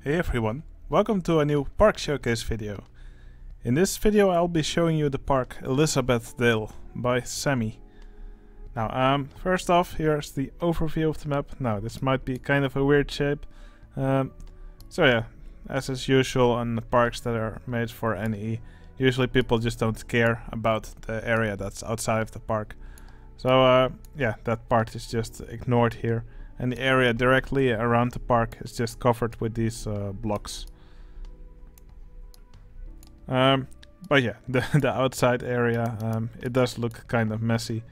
Hey everyone, welcome to a new park showcase video. In this video I'll be showing you the park Elizabethdale by Sammy. Now first off, here's the overview of the map. Now this might be kind of a weird shape. So yeah, as is usual on the parks that are made for NE, usually people just don't care about the area that's outside of the park. So yeah, that part is just ignored here. And the area directly around the park is just covered with these blocks. But yeah, the outside area, it does look kind of messy.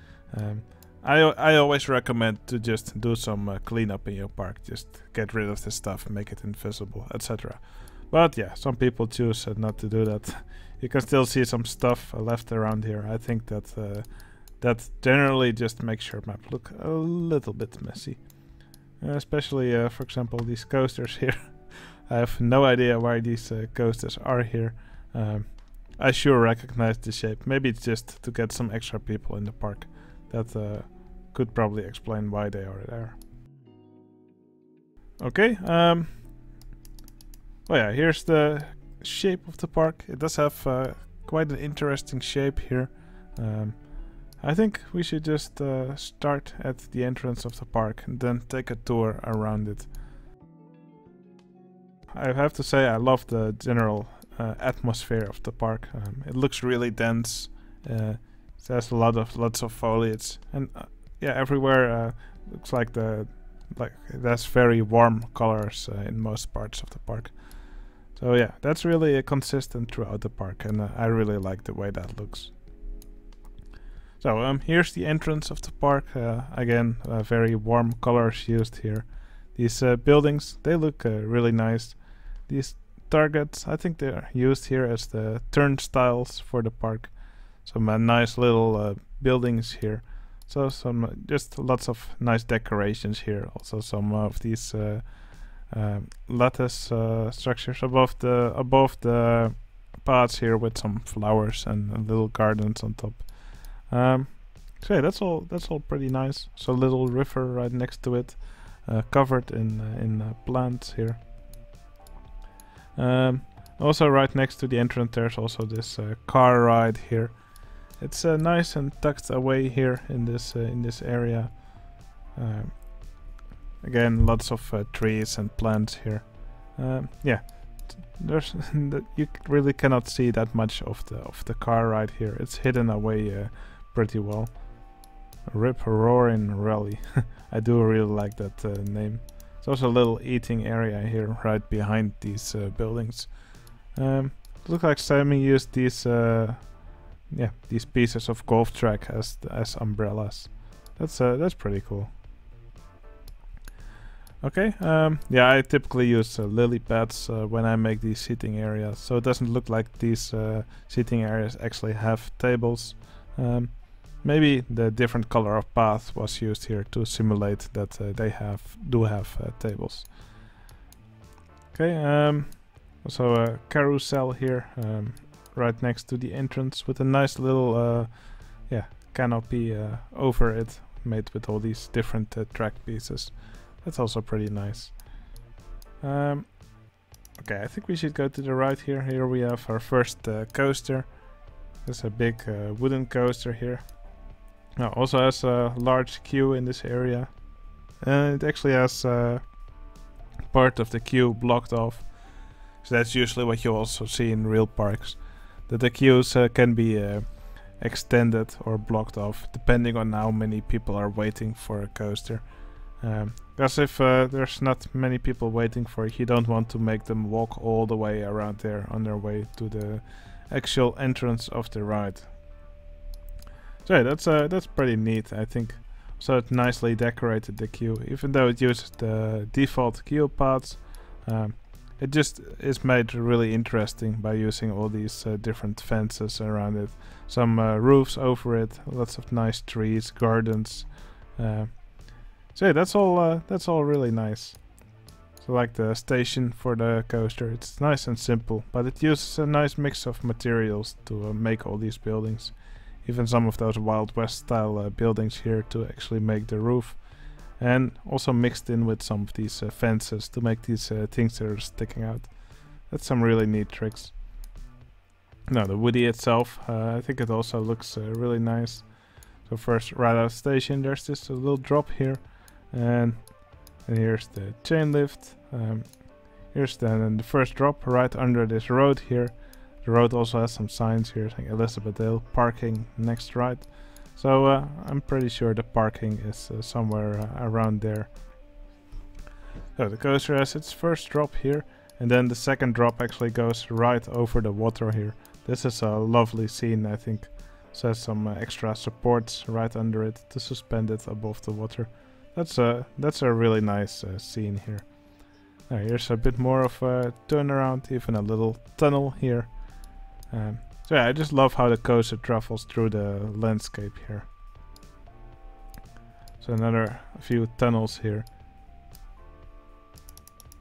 I always recommend to just do some cleanup in your park. Just get rid of the stuff, make it invisible, etc. But yeah, some people choose not to do that. You can still see some stuff left around here. I think that that generally just makes your map look a little bit messy. Especially, for example, these coasters here. I have no idea why these coasters are here. I sure recognize the shape. Maybe it's just to get some extra people in the park. That could probably explain why they are there. Okay, well yeah, here's the shape of the park. It does have quite an interesting shape here. I think we should just start at the entrance of the park and then take a tour around it. I have to say I love the general atmosphere of the park. It looks really dense. It has lots of foliage, and yeah, everywhere looks like it has very warm colors in most parts of the park. So yeah, that's really consistent throughout the park, and I really like the way that looks. So here's the entrance of the park. Again, very warm colors used here. These buildings, they look really nice. These targets, I think they're used here as the turnstiles for the park. Some nice little buildings here. So some just lots of nice decorations here. Also some of these lattice structures above the paths here with some flowers and little gardens on top. So yeah, that's all pretty nice. So little river right next to it, covered in plants here. Also right next to the entrance there's also this car ride here. It's nice and tucked away here in this area. Again, lots of trees and plants here. Yeah, there's you really cannot see that much of the car ride here. It's hidden away pretty well. Rip Roaring Rally. I do really like that name. There's also a little eating area here right behind these buildings. Looks like Sammy used these these pieces of golf track as umbrellas. That's pretty cool. Okay, yeah, I typically use lily pads when I make these seating areas, so it doesn't look like these seating areas actually have tables. Maybe the different color of path was used here to simulate that they do have tables. Okay, also a carousel here right next to the entrance with a nice little canopy over it, made with all these different track pieces. That's also pretty nice. Okay, I think we should go to the right here. Here we have our first coaster. There's a big wooden coaster here. Now also has a large queue in this area. It actually has part of the queue blocked off. So that's usually what you also see in real parks. That the queues can be extended or blocked off depending on how many people are waiting for a coaster. Because if there's not many people waiting for it, you don't want to make them walk all the way around there on their way to the actual entrance of the ride. So yeah, that's pretty neat, I think. So it nicely decorated the queue, even though it uses the default queue paths. It just is made really interesting by using all these different fences around it, some roofs over it, lots of nice trees, gardens. So yeah, that's all really nice. So like the station for the coaster, it's nice and simple, but it uses a nice mix of materials to make all these buildings. Even some of those Wild West style buildings here to actually make the roof. and also mixed in with some of these fences to make these things that are sticking out. That's some really neat tricks. Now the woody itself, I think it also looks really nice. So first, right out of station, there's just a little drop here, and here's the chain lift. Here's then the first drop right under this road here. The road also has some signs here saying Elizabethdale parking next right. So I'm pretty sure the parking is somewhere around there. So the coaster has its first drop here, and then the second drop actually goes right over the water here. This is a lovely scene, I think. So has some extra supports right under it to suspend it above the water. That's a really nice scene here. Now here's a bit more of a turnaround, even a little tunnel here. So yeah, I just love how the coaster travels through the landscape here. So another few tunnels here.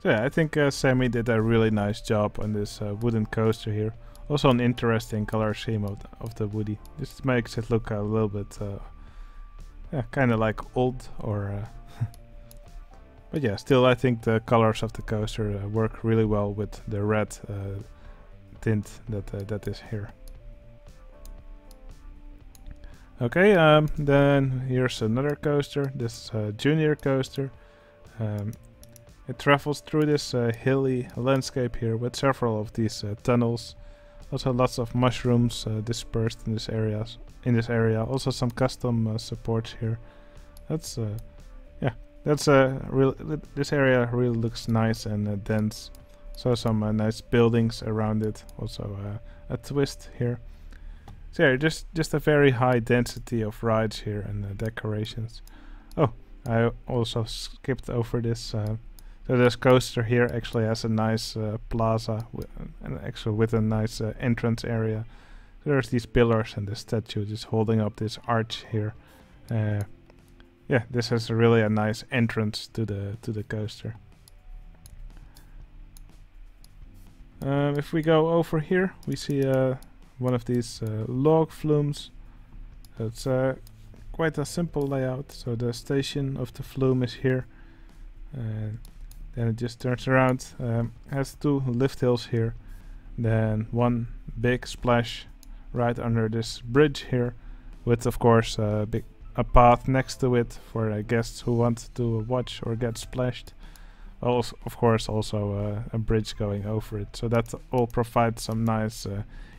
So yeah, I think Sammy did a really nice job on this wooden coaster here. Also an interesting color scheme of the woody. This makes it look a little bit, yeah, kind of like old or... but yeah, still I think the colors of the coaster work really well with the red tint that is here. Okay, then here's another coaster. This junior coaster. It travels through this hilly landscape here with several of these tunnels. Also lots of mushrooms dispersed in this area. Also some custom supports here. That's yeah, that's this area really looks nice and dense. So some nice buildings around it. Also a twist here. So yeah, just a very high density of rides here and decorations. Oh, I also skipped over this. So this coaster here actually has a nice plaza and actually with a nice entrance area. So there's these pillars and the statue just holding up this arch here. Yeah, this has really a nice entrance to the coaster. If we go over here, we see one of these log flumes. So it's quite a simple layout. So the station of the flume is here, and then it just turns around. Has two lift hills here, then one big splash right under this bridge here, with of course a path next to it for guests who want to watch or get splashed. Also, of course, also a bridge going over it, so that all provides some nice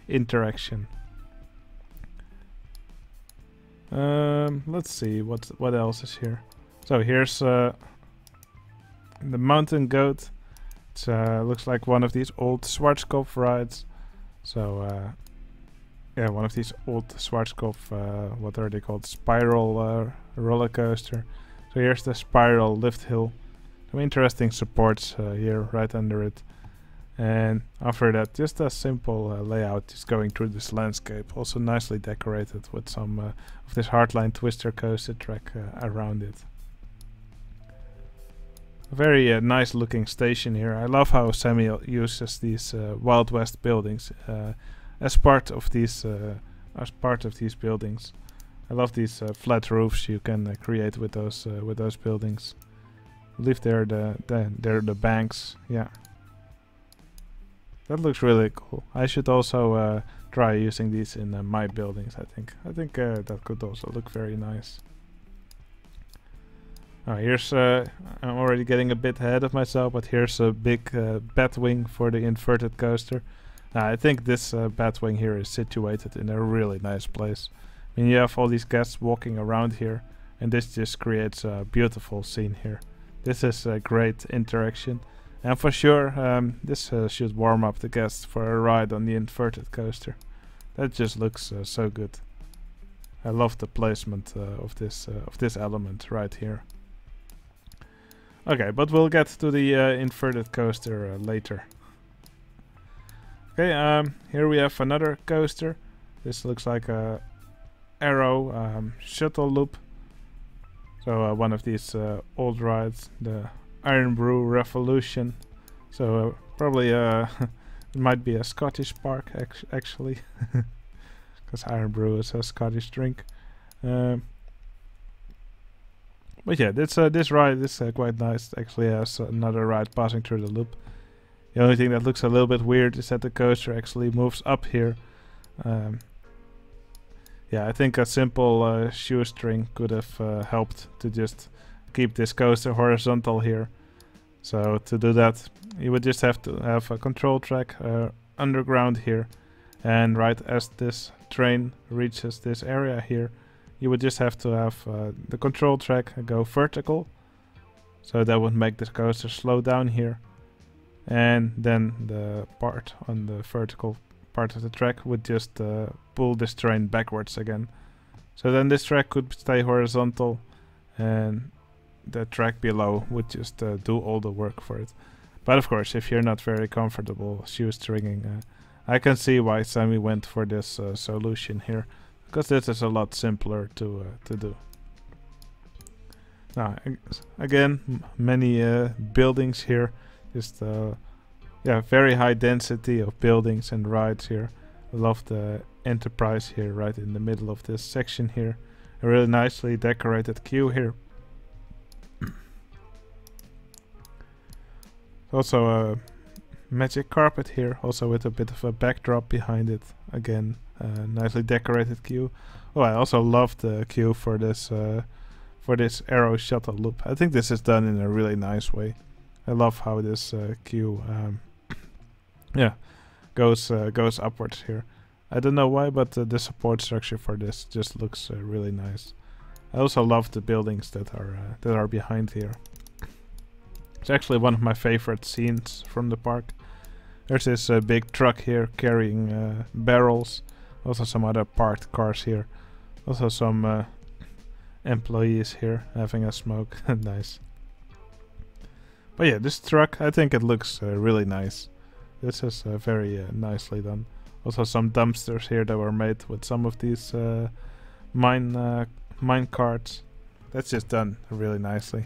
interaction. Let's see what else is here. So here's the mountain goat. It looks like one of these old Schwarzkopf rides. So yeah, one of these old Schwarzkopf, what are they called? Spiral roller coaster. So here's the spiral lift hill. Some interesting supports here right under it. And after that, just a simple layout just going through this landscape. Also nicely decorated with some of this hardline twister coaster track around it. A very nice looking station here. I love how Sammy uses these Wild West buildings as part of these buildings. I love these flat roofs you can create with those buildings. I believe they're the banks. Yeah, that looks really cool. I should also try using these in my buildings. I think that could also look very nice. Here's I'm already getting a bit ahead of myself, but here's a big bat wing for the inverted coaster. I think this bat wing here is situated in a really nice place. I mean, you have all these guests walking around here, and this just creates a beautiful scene here. This is a great interaction, and for sure this should warm up the guests for a ride on the inverted coaster. That just looks so good. I love the placement of this element right here. Okay, but we'll get to the inverted coaster later. Okay, here we have another coaster. This looks like a arrow shuttle loop. So one of these old rides, the Iron Brew Revolution. So probably it might be a Scottish park actually, because Iron Brew is a Scottish drink. But yeah, this ride is quite nice. It actually has another ride passing through the loop. The only thing that looks a little bit weird is that the coaster actually moves up here. Yeah, I think a simple shoestring could have helped to just keep this coaster horizontal here. So to do that, you would just have to have a control track underground here, and right as this train reaches this area here, you would just have to have the control track go vertical, so that would make the coaster slow down here, and then the part on the vertical part of the track would just pull this train backwards again. So then this track could stay horizontal, and the track below would just do all the work for it. But of course, if you're not very comfortable shoestringing, I can see why Sammy went for this solution here, because this is a lot simpler to do. Now, again, many buildings here, just yeah, very high density of buildings and rides here. I love the Enterprise here, right in the middle of this section here. A really nicely decorated queue here. Also a magic carpet here, also with a bit of a backdrop behind it. Again, nicely decorated queue. Oh, I also love the queue for this arrow shuttle loop. I think this is done in a really nice way. I love how this queue, yeah, goes upwards here. I don't know why, but the support structure for this just looks really nice. I also love the buildings that are behind here. It's actually one of my favorite scenes from the park. There's this big truck here carrying barrels. Also some other parked cars here. Also some employees here having a smoke. Nice. But yeah, this truck, I think it looks really nice. This is very nicely done. Also some dumpsters here that were made with some of these mine carts. That's just done really nicely.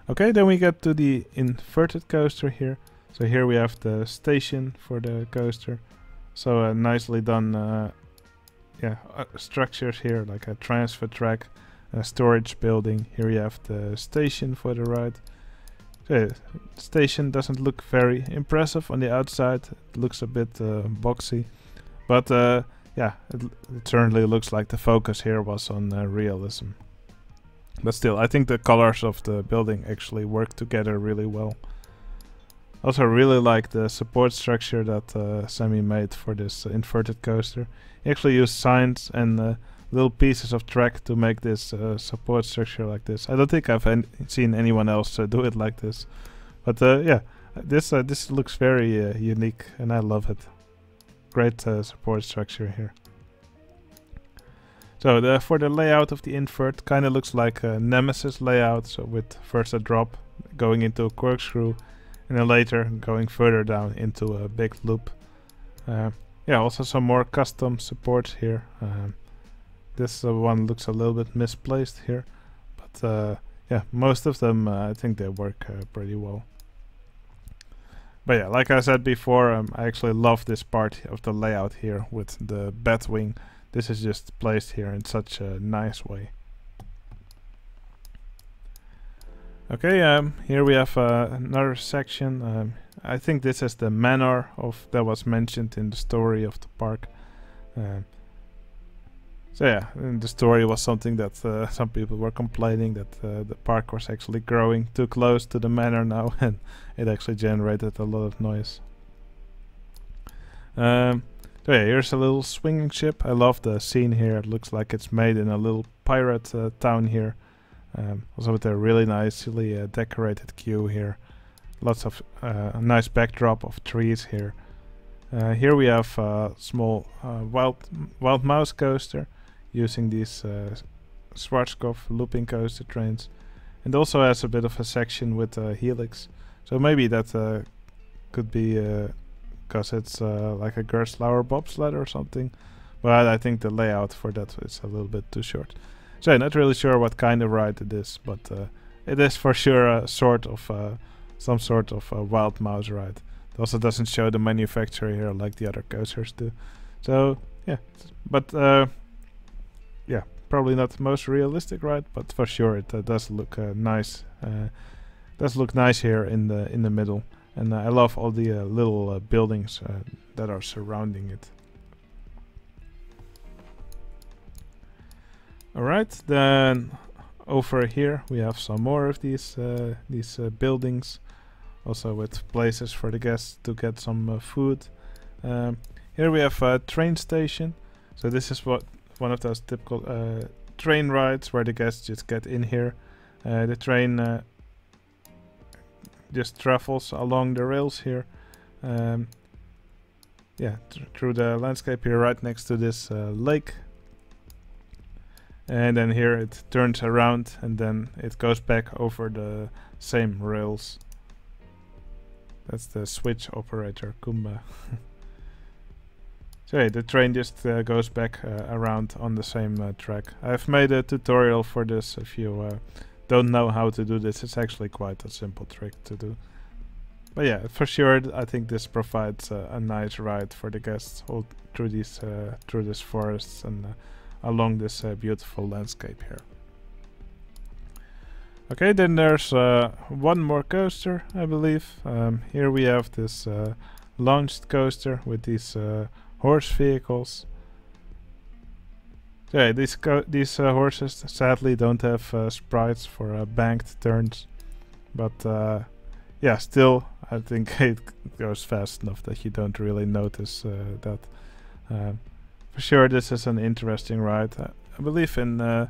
Okay, then we get to the inverted coaster here. So here we have the station for the coaster. So nicely done yeah, structures here, like a transfer track, a storage building. Here you have the station for the ride. The station doesn't look very impressive on the outside. It looks a bit boxy. But yeah, it certainly looks like the focus here was on realism. But still, I think the colors of the building actually work together really well. Also really like the support structure that Sammy made for this inverted coaster. He actually used signs and little pieces of track to make this support structure like this. I don't think I've seen anyone else do it like this. But yeah, this looks very unique, and I love it. Great support structure here. So for the layout of the invert, kind of looks like a Nemesis layout. So with first a drop going into a corkscrew, and then later going further down into a big loop. Yeah, also some more custom supports here. This one looks a little bit misplaced here, but yeah, most of them I think they work pretty well. But yeah, like I said before, I actually love this part of the layout here with the bat wing. This is just placed here in such a nice way. Okay, here we have another section. I think this is the manor that was mentioned in the story of the park. So yeah, and the story was something that some people were complaining that the park was actually growing too close to the manor now, and it actually generated a lot of noise. So yeah, here's a little swinging ship. I love the scene here. It looks like it's made in a little pirate town here. Also with a really nicely decorated queue here. Lots of a nice backdrop of trees here. Here we have a small wild mouse coaster using these Schwarzkopf looping coaster trains. And also has a bit of a section with a helix. So maybe that could be because it's like a Gerstlauer bobsled or something. But I think the layout for that is a little bit too short. So I'm not really sure what kind of ride it is, but it is for sure a sort of some sort of wild mouse ride. It also doesn't show the manufacturer here like the other coasters do. So yeah, but yeah, Probably not the most realistic ride, but for sure it does look nice. Does look nice here in the middle, and I love all the little buildings that are surrounding it. Alright, then over here we have some more of these buildings, also with places for the guests to get some food. Here we have a train station. So this is one of those typical train rides where the guests just get in here. The train just travels along the rails here. Yeah, through the landscape here, right next to this lake. And then here it turns around and then it goes back over the same rails. That's the switch operator, Kumba. So yeah, the train just goes back around on the same track. I've made a tutorial for this. If you don't know how to do this, it's actually quite a simple trick to do. But yeah, for sure, I think this provides a nice ride for the guests all through these forests and along this beautiful landscape here. Okay, then there's one more coaster, I believe. Here we have this launched coaster with these horse vehicles. So yeah, these horses sadly don't have sprites for banked turns, but yeah, still I think it goes fast enough that you don't really notice that. For sure, this is an interesting ride. I believe in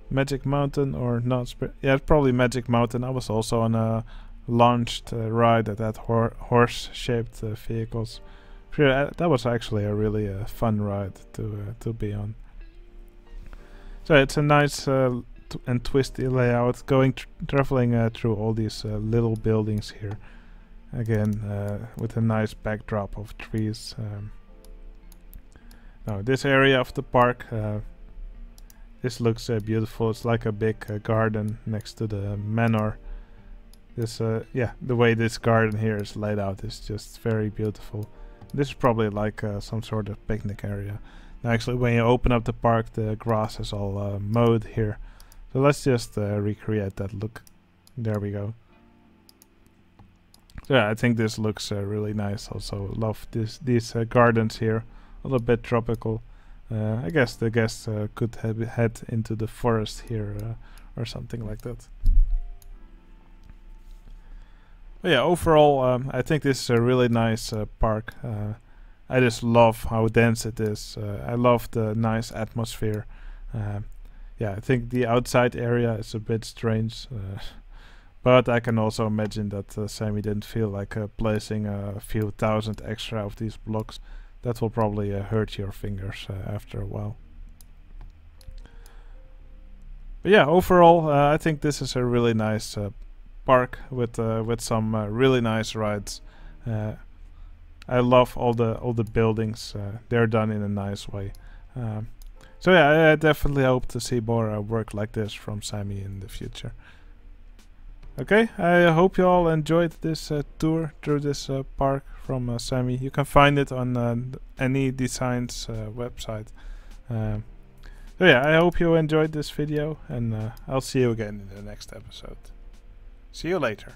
Magic Mountain or not. Yeah, probably Magic Mountain. I was also on a launched ride that had horse-shaped vehicles. Sure, that was actually a really fun ride to be on. So it's a nice and twisty layout, traveling through all these little buildings here. Again, with a nice backdrop of trees. Now this area of the park, this looks beautiful. It's like a big garden next to the manor. This, yeah, the way this garden here is laid out is just very beautiful. This is probably like some sort of picnic area. Now actually, when you open up the park, the grass is all mowed here. So let's just recreate that look. There we go. So yeah, I think this looks really nice. Also love these gardens here. A little bit tropical. I guess the guests could head into the forest here or something like that. But yeah, overall, I think this is a really nice park. I just love how dense it is. I love the nice atmosphere. Yeah, I think the outside area is a bit strange, but I can also imagine that Sammy didn't feel like placing a few thousand extra of these blocks. That will probably hurt your fingers after a while. But yeah, overall, I think this is a really nice park with some really nice rides. I love all the buildings. They're done in a nice way. So yeah, I definitely hope to see more work like this from Sammy in the future. Okay, I hope you all enjoyed this tour through this park from Sammy. You can find it on NEdesigns website. So yeah, I hope you enjoyed this video, and I'll see you again in the next episode. See you later.